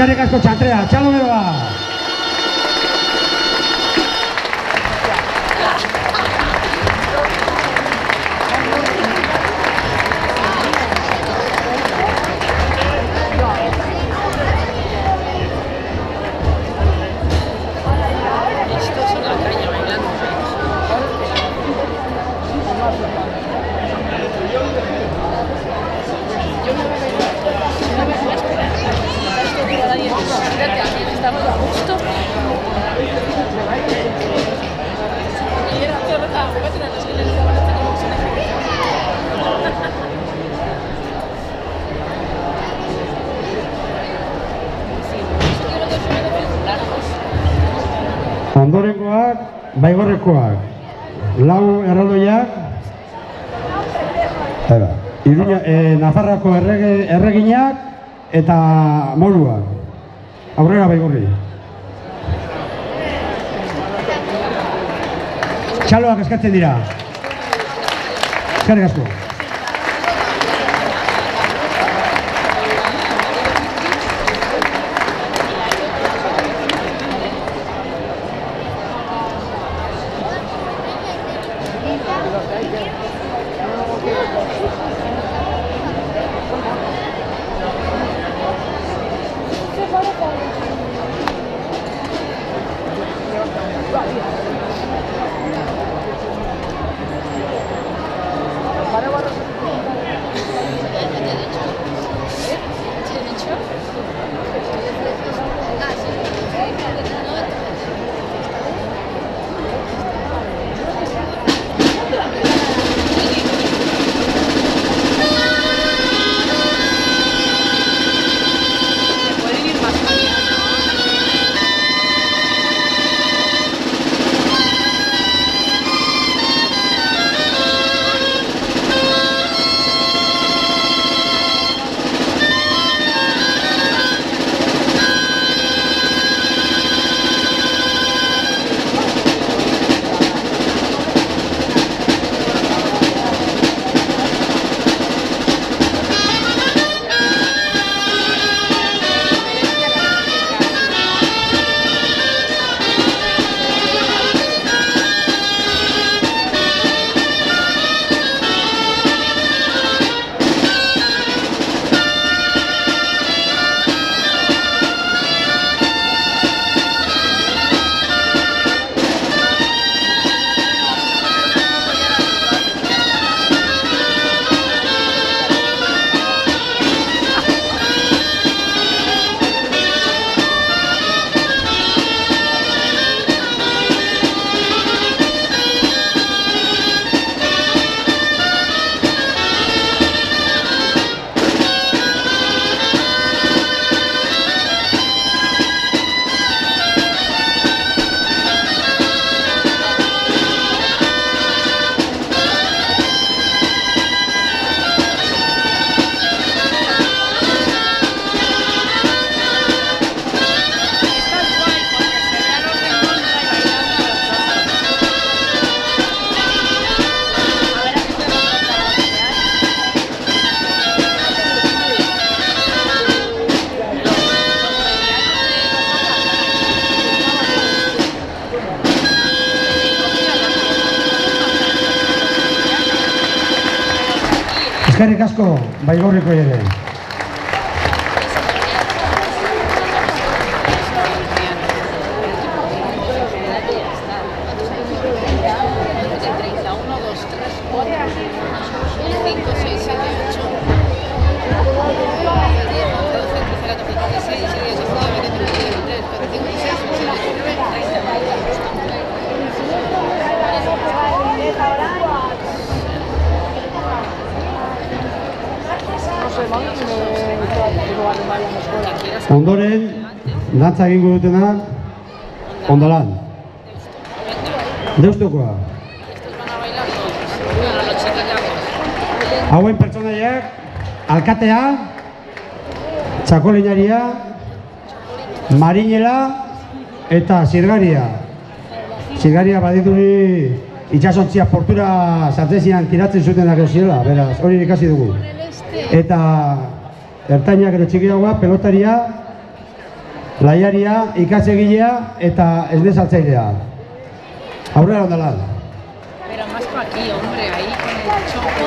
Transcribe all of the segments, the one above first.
Eskerrik asko txantrea, txalo beroa! Ondorengoak, baigorrekoak, lau erraldoiak, Nafarroako erreginak eta moruak. Aurrera baigorri. Txaloak eskatzen dira. Eskerrik asko. Eskerrik asko, baigorriko ere. Ondoren, dantza egingo dutena, Ondolan. Deustukoa. Hauen pertsonaiak, alkatea, txakolinaria, marinela eta zirgaria. Zirgaria badituri itxasontzia portura sartzezian tiratzen zutenak ziela, beraz, hori ikasi dugu. Eta ertainak edo txikiagoa, pelotaria, Laiaria, ikatzegilea eta esnezaltzailea. Aurrera ondala. Pero más para aquí, hombre, ahí con el choco.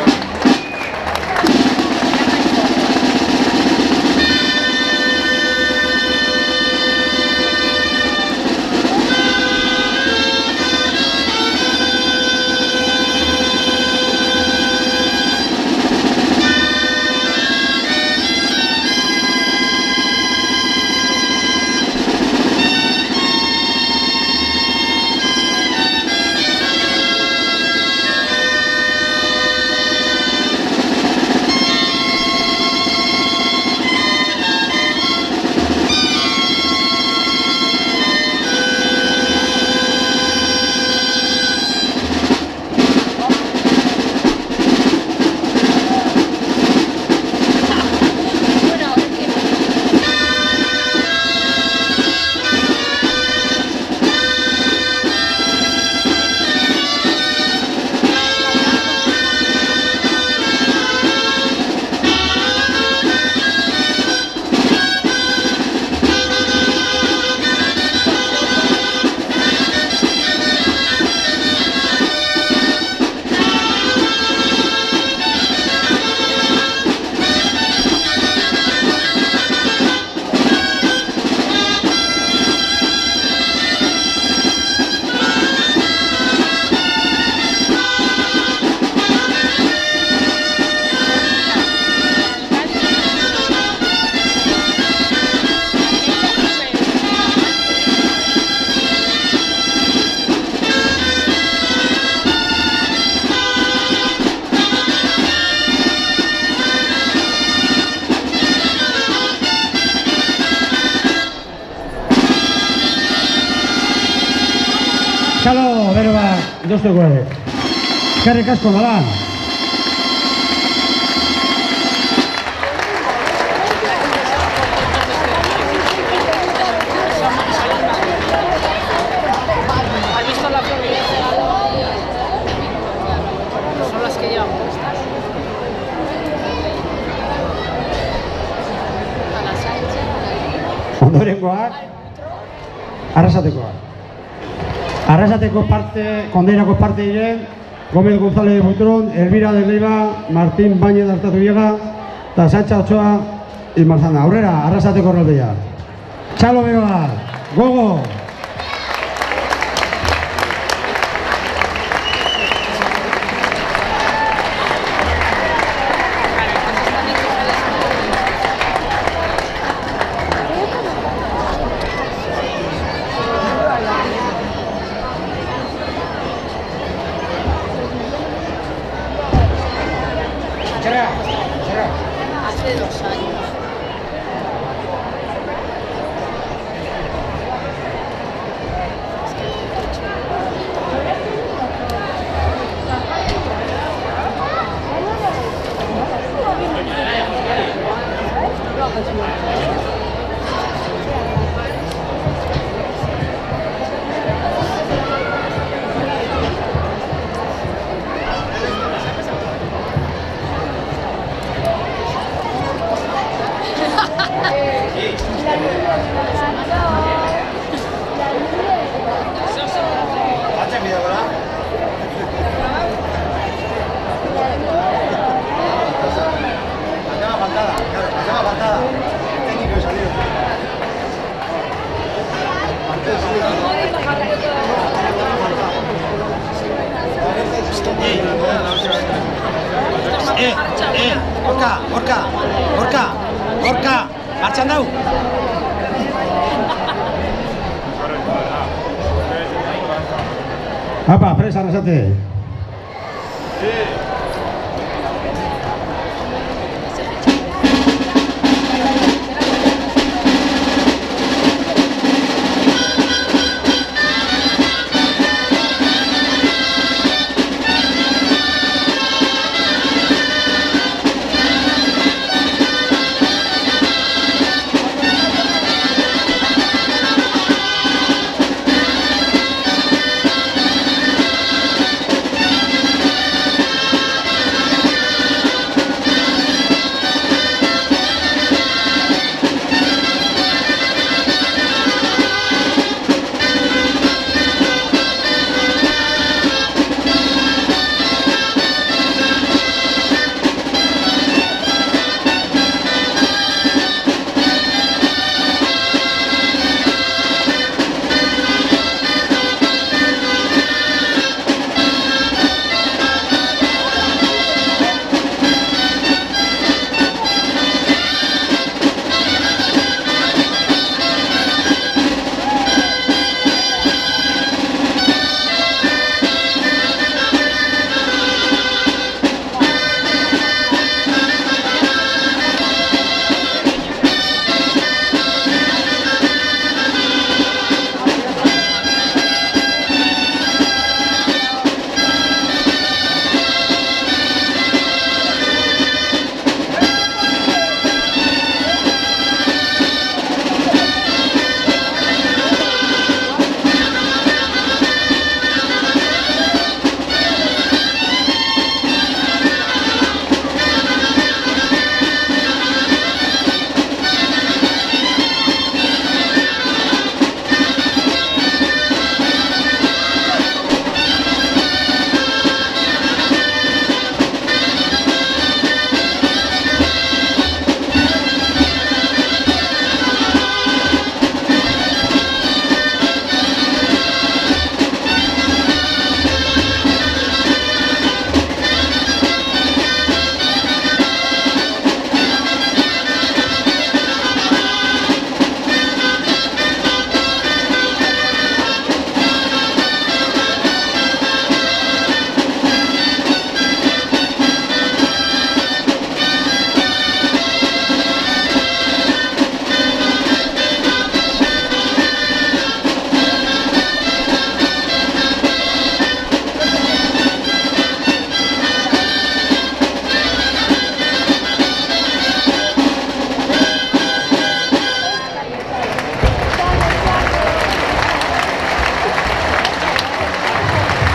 Txalo, bero bat, jozteko ere. Eskerrik asko dalan. ¿Has visto la flor? Son las que llevan puestas. A la Sánchez. Ondorengoak, Arrasatekoak. Arrasateko parte, kondairako parte diren, Gómez González de Butrón, Elvira de Leiva, Martín Bañez de Artatubiega, eta Sánchez Ochoa y Marzana. Aurrera, Arrasateko erraldea. Txalo beroa, gogo! Hace 2 años. Gorka, martxan dau! Apa, presa, Arrasate.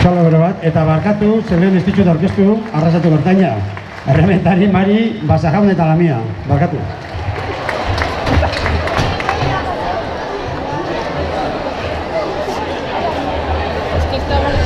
Txalo bero bat, eta barkatu, zelen ez ditut aurkeztu, arrasatu bertaina. Errementari Mari, Basajaun eta Lamia. Barkatu. Es que estaba